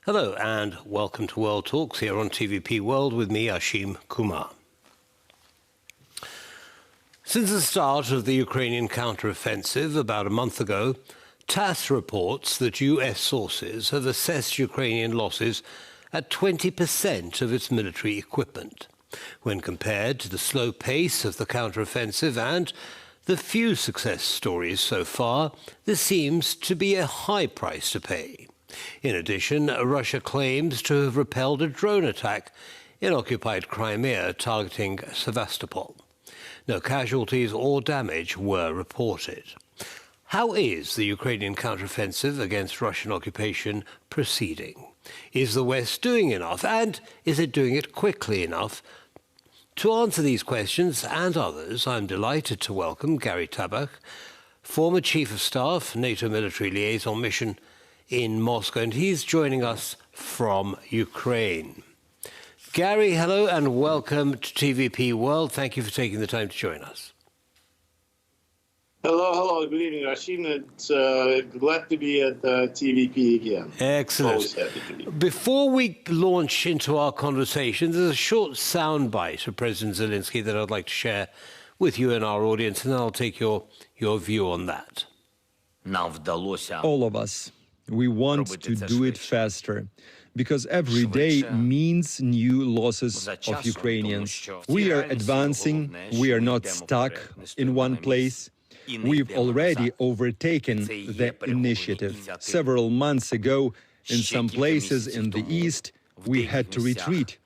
Hello and welcome to World Talks here on TVP World with me, Ashim Kumar. Since the start of the Ukrainian counteroffensive about a month ago, TASS reports that US sources have assessed Ukrainian losses at 20% of its military equipment. When compared to the slow pace of the counteroffensive and the few success stories so far, this seems to be a high price to pay. In addition, Russia claims to have repelled a drone attack in occupied Crimea targeting Sevastopol. No casualties or damage were reported. How is the Ukrainian counteroffensive against Russian occupation proceeding? Is the West doing enough, and is it doing it quickly enough? To answer these questions and others, I'm delighted to welcome Yuri Tabach, former Chief of Staff, NATO Military Liaison Mission in Moscow, and he's joining us from Ukraine. Gary, hello and welcome to TVP World. Thank you for taking the time to join us. Hello, good evening, Rashid. It's glad to be at TVP again. Excellent. Always happy to be. Before we launch into our conversation, there's a short soundbite of President Zelensky that I'd like to share with you and our audience, and then I'll take your view on that. All of us, we want to do it faster, because every day means new losses of Ukrainians. We are advancing, we are not stuck in one place. We've already overtaken the initiative. Several months ago, in some places in the east, we had to retreat.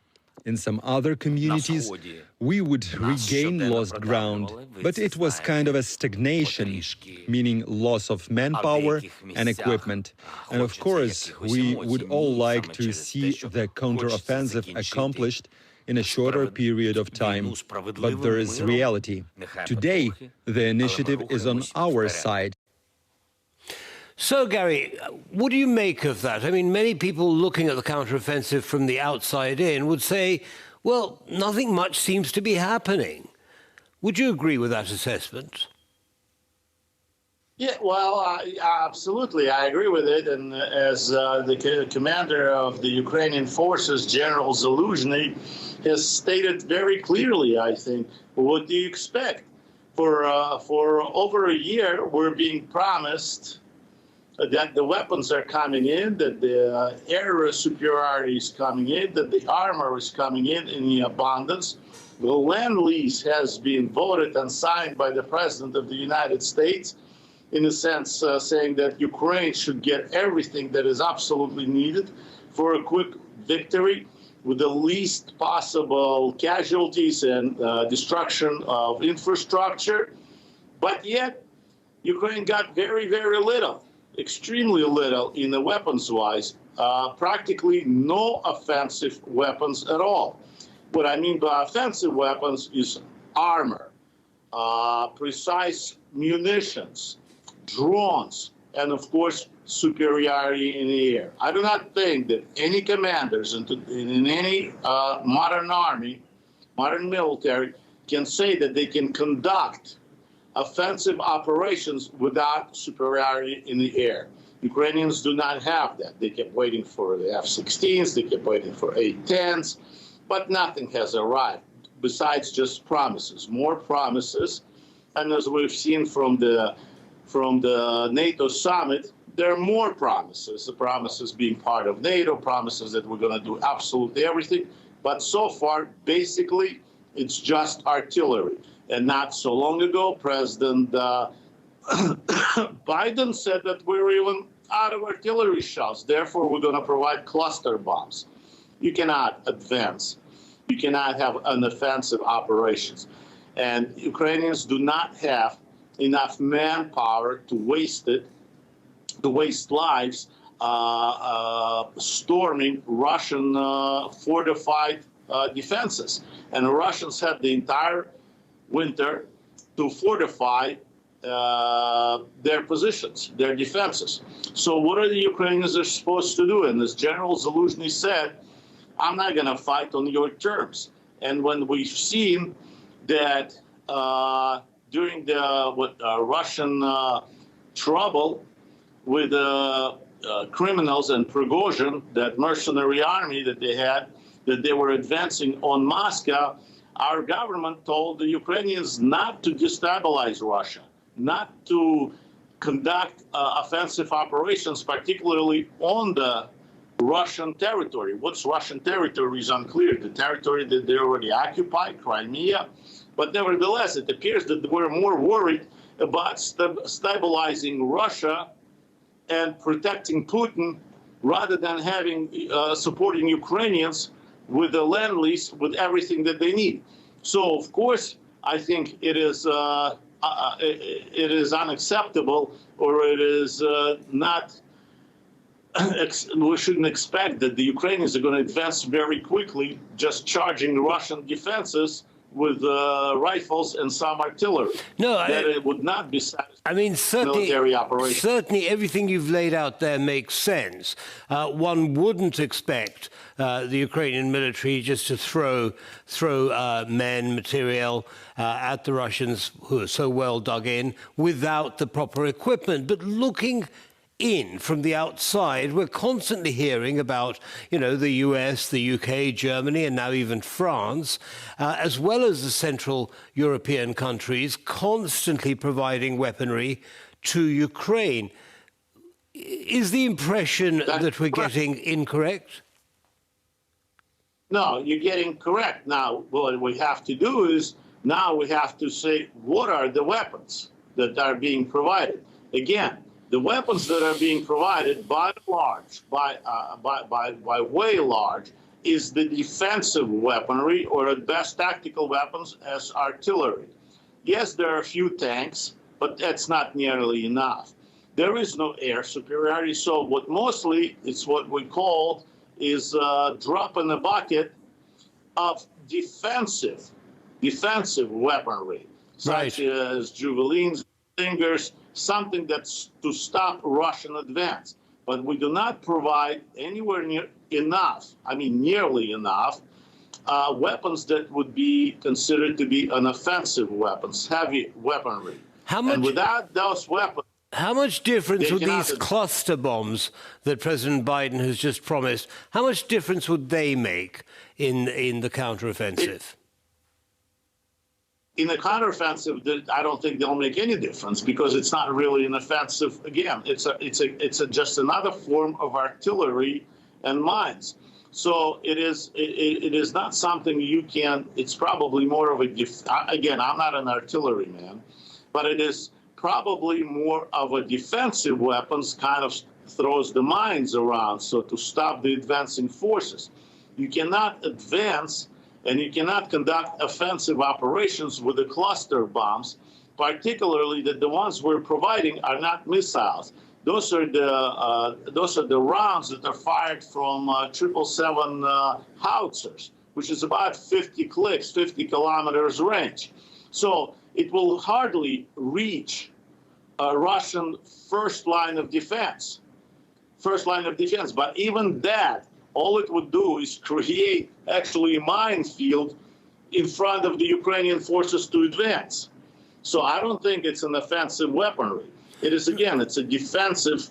In some other communities, we would regain lost ground, but it was kind of a stagnation, meaning loss of manpower and equipment. And of course, we would all like to see the counteroffensive accomplished in a shorter period of time, but there is reality. Today, the initiative is on our side. So, Gary, what do you make of that? I mean, many people looking at the counteroffensive from the outside in would say, well, nothing much seems to be happening. Would you agree with that assessment? Yeah, well, absolutely, I agree with it. And as the commander of the Ukrainian forces, General Zaluzhny, has stated very clearly, I think, what do you expect? For over a year, we're being promised that the weapons are coming in, that the air superiority is coming in, that the armor is coming in abundance. The Ленд Лиза has been voted and signed by the President of the United States, in a sense saying that Ukraine should get everything that is absolutely needed for a quick victory with the least possible casualties and destruction of infrastructure. But yet, Ukraine got very, very little, extremely little in the weapons-wise, practically no offensive weapons at all. What I mean by offensive weapons is armor, precise munitions, drones, and of course, superiority in the air. I do not think that any commanders in any modern army, modern military, can say that they can conduct offensive operations without superiority in the air. Ukrainians do not have that. They kept waiting for the F-16s, they kept waiting for A-10s, but nothing has arrived besides just promises, more promises. And as we've seen from the NATO summit, there are more promises, the promises being part of NATO, promises that we're going to do absolutely everything. But so far, basically, it's just artillery. And not so long ago, President Biden said that we're even out of artillery shells. Therefore, we're going to provide cluster bombs. You cannot advance. You cannot have an offensive operations. And Ukrainians do not have enough manpower to waste it, to waste lives storming Russian fortified defenses. And the Russians had the entire winter to fortify their positions, their defenses. So what are the Ukrainians are supposed to do? And as General Zaluzhny said, I'm not going to fight on your terms. And when we've seen that during the Russian trouble with criminals and Prigozhin, that mercenary army that they had, that they were advancing on Moscow, our government told the Ukrainians not to destabilize Russia, not to conduct offensive operations, particularly on the Russian territory. What's Russian territory is unclear. The territory that they already occupied, Crimea. But nevertheless, it appears that they were more worried about stabilizing Russia and protecting Putin rather than having supporting Ukrainians with the Ленд Лиза, with everything that they need. So, of course, I think it is unacceptable, or it is not. We shouldn't expect that the Ukrainians are going to advance very quickly, just charging Russian defenses with rifles and some artillery. No, it would not be satisfactory. I mean, military operation. Certainly everything you've laid out there makes sense. One wouldn't expect the Ukrainian military just to throw men, material at the Russians who are so well dug in without the proper equipment. But looking in from the outside, we're constantly hearing about, the US, the UK, Germany, and now even France, as well as the Central European countries, constantly providing weaponry to Ukraine. Is the impression that we're getting incorrect? No, you're getting correct. Now, what we have to do is, now we have to say, what are the weapons that are being provided? Again, the weapons that are being provided by large, by way large, is the defensive weaponry, or at best tactical weapons as artillery. Yes, there are a few tanks, but that's not nearly enough. There is no air superiority, so what mostly it's what we call is a drop in the bucket of defensive weaponry, such as javelins, stingers, something that's to stop Russian advance. But we do not provide anywhere near enough, nearly enough, weapons that would be considered to be an offensive weapons, heavy weaponry. And without those weapons, how much difference would these cluster bombs that President Biden has just promised, how much difference would they make in the counteroffensive? In the counteroffensive, I don't think they'll make any difference, because it's not really an offensive. Again, it's just another form of artillery and mines. So it is not something you can. It's probably more of a. Again, I'm not an artillery man, but it is probably more of a defensive weapons, kind of throws the mines around, so to stop the advancing forces. You cannot advance and you cannot conduct offensive operations with the cluster bombs, particularly that the ones we're providing are not missiles. Those are the rounds that are fired from 777 howitzers, which is about 50 clicks, 50 kilometers range. So it will hardly reach a Russian first line of defense. But even that, all it would do is create actually a minefield in front of the Ukrainian forces to advance. So I don't think it's an offensive weaponry. It is, again, it's a defensive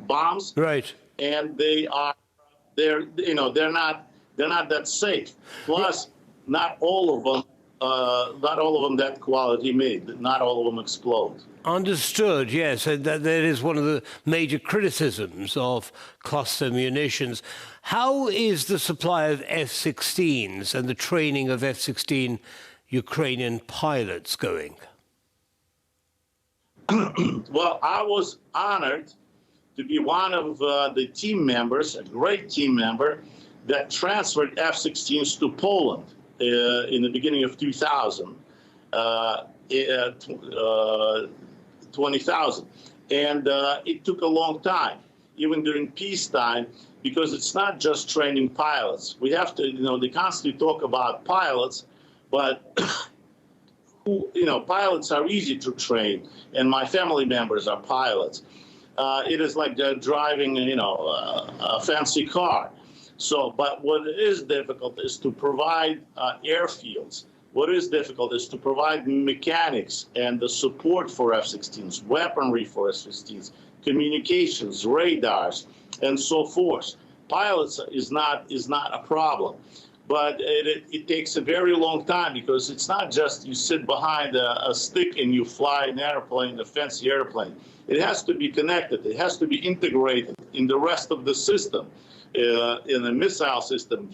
bombs. Right. And they're not that safe. Plus, not all of them that quality made. Not all of them explode. Understood, yes. And that is one of the major criticisms of cluster munitions. How is the supply of F-16s and the training of F-16 Ukrainian pilots going? Well, I was honored to be one of the team members, a great team member, that transferred F-16s to Poland in the beginning of 2000. 20,000. And it took a long time, even during peacetime, because it's not just training pilots. We have to, they constantly talk about pilots, but pilots are easy to train, and my family members are pilots. It is like they're driving, a fancy car. So, but what is difficult is to provide airfields. What is difficult is to provide mechanics and the support for F-16s, weaponry for F-16s, communications, radars, and so forth. Pilots is not a problem, but it takes a very long time, because it's not just you sit behind a stick and you fly an airplane, a fancy airplane. It has to be connected. It has to be integrated in the rest of the system, in the missile system,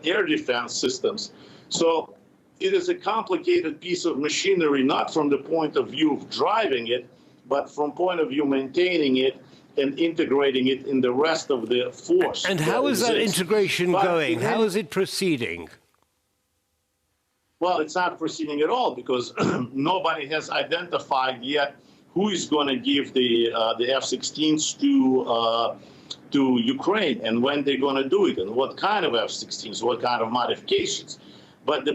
air defense systems. So it is a complicated piece of machinery, not from the point of view of driving it, but from point of view maintaining it and integrating it in the rest of the force. And how is that integration going? How is it proceeding? Well, it's not proceeding at all, because nobody has identified yet who is going to give the F-16s to Ukraine, and when they're going to do it, and what kind of F-16s, what kind of modifications. But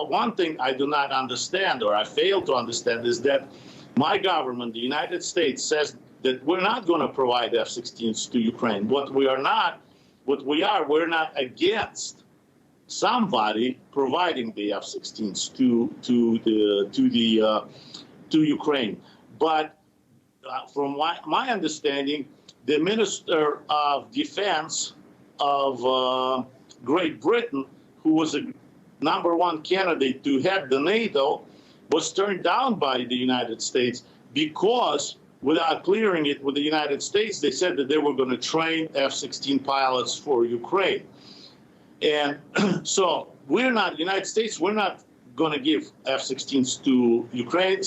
one thing I do not understand, or I fail to understand, is that my government, the United States, says that we're not going to provide F-16s to Ukraine. We're not against somebody providing the F-16s to Ukraine. But from my understanding, the Minister of Defense of Great Britain, who was a #1 candidate to head the NATO, was turned down by the United States because, without clearing it with the United States, they said that they were going to train F-16 pilots for Ukraine. And so United States, we're not going to give F-16s to Ukraine.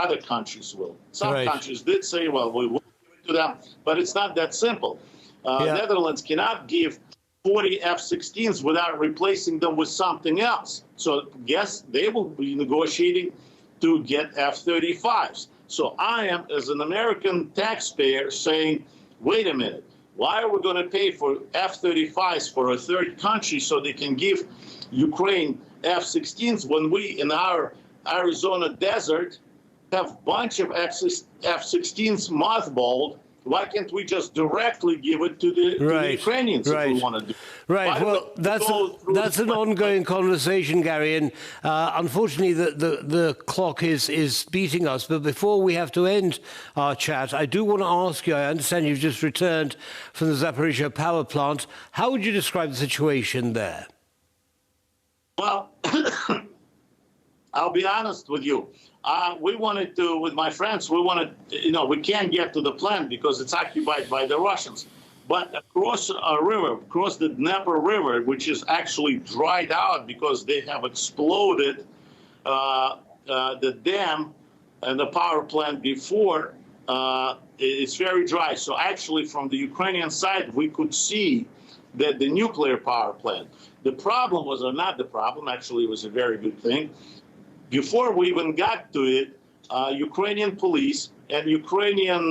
Other countries will. Some countries did say, well, we will give it to them, but it's not that simple. Netherlands cannot give 40 F-16s without replacing them with something else. So yes, they will be negotiating to get F-35s. So I am, as an American taxpayer, saying, wait a minute, why are we going to pay for F-35s for a third country so they can give Ukraine F-16s when we, in our Arizona desert, have a bunch of F-16s mothballed? Why can't we just directly give it to the Ukrainians if we want to do it? Right. Well, that's an ongoing conversation, Gary, and unfortunately the clock is beating us. But before we have to end our chat, I do want to ask you, I understand you've just returned from the Zaporizhzhia power plant. How would you describe the situation there? Well, I'll be honest with you. We wanted to, with my friends, we can't get to the plant because it's occupied by the Russians. But across a river, across the Dnieper River, which is actually dried out because they have exploded the dam and the power plant before, it's very dry. So actually, from the Ukrainian side, we could see that the nuclear power plant. The problem was, or not the problem, actually it was a very good thing. Before we even got to it, Ukrainian police and Ukrainian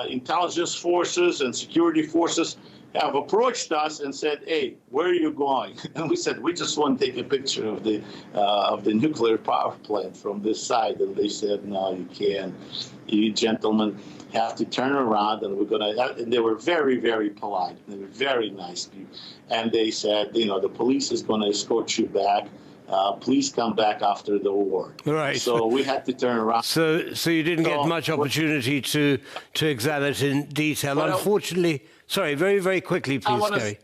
intelligence forces and security forces have approached us and said, hey, where are you going? And we said, we just want to take a picture of the nuclear power plant from this side. And they said, no, you can't. You gentlemen have to turn around, and we're going to, and they were very, very polite. They were very nice people. And they said, the police is going to escort you back. Please come back after the war. Right. So we had to turn around. So you didn't get much opportunity to examine it in detail. Unfortunately, sorry, very, very quickly, please, Gary.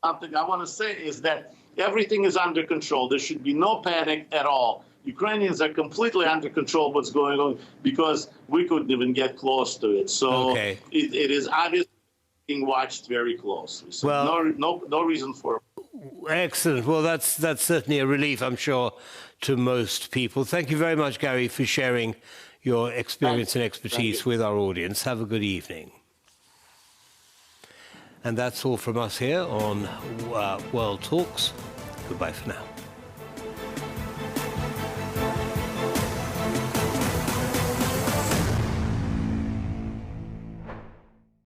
Something I want to say is that everything is under control. There should be no panic at all. Ukrainians are completely under control what's going on, because we couldn't even get close to it. So it is obviously being watched very closely. So no reason for. Excellent. Well, that's certainly a relief, I'm sure, to most people. Thank you very much, Gary, for sharing your experience and expertise with our audience. Have a good evening. And that's all from us here on World Talks. Goodbye for now.